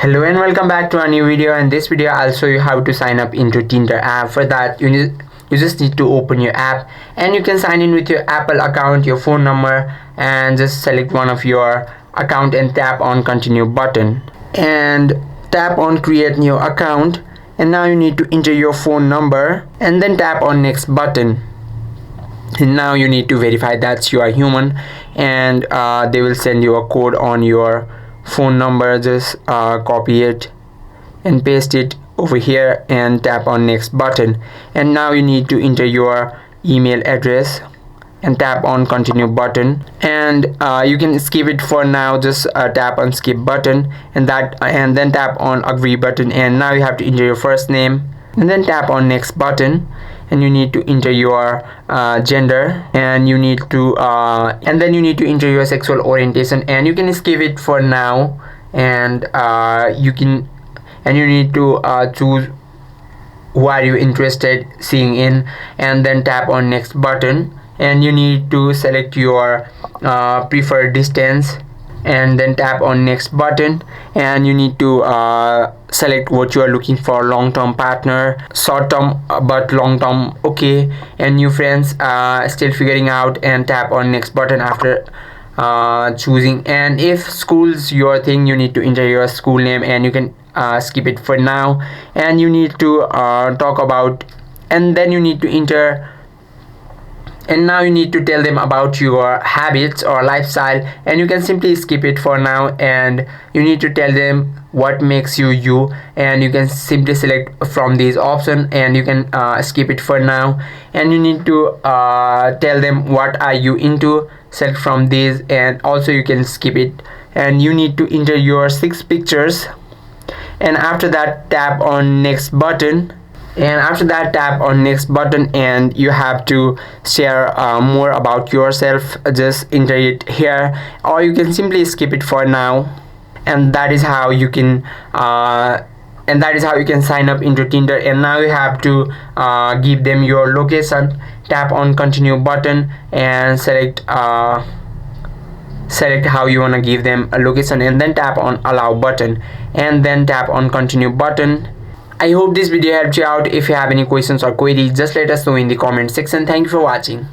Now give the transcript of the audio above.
Hello and welcome back to a new video. In this video I'll show you how to sign up into Tinder app. For that you just need to open your app and you can sign in with your Apple account, your phone number, and just select one of your account and tap on continue button and tap on create new account, and now you need to enter your phone number and then tap on next button. And now you need to verify that you are human, and they will send you a code on your phone number. Just copy it and paste it over here and tap on next button, and now you need to enter your email address and tap on continue button, and you can skip it for now. Just tap on skip button and then tap on agree button, and now you have to enter your first name and then tap on next button, and you need to enter your gender, and you need to then you need to enter your sexual orientation, and you can skip it for now, and you need to choose who are you interested seeing in, and then tap on next button, and you need to select your preferred distance and then tap on next button, and you need to select what you are looking for: long-term partner, short-term but long-term, okay, and new friends, still figuring out, and tap on next button after choosing. And if school's your thing, you need to enter your school name, and you can skip it for now, and you need to talk about, and then you need to enter, and now you need to tell them about your habits or lifestyle, and you can simply skip it for now, and you need to tell them what makes you you, and you can simply select from these options, and you can skip it for now, and you need to tell them what are you into, select from these, and also you can skip it, and you need to enter your 6 pictures, and after that tap on next button, and you have to share more about yourself. Just enter it here, or you can simply skip it for now, and that is how you can sign up into Tinder. And now you have to give them your location. Tap on continue button and select how you want to give them a location, and then tap on allow button and then tap on continue button. I hope this video helped you out. If you have any questions or queries, just let us know in the comment section. Thank you for watching.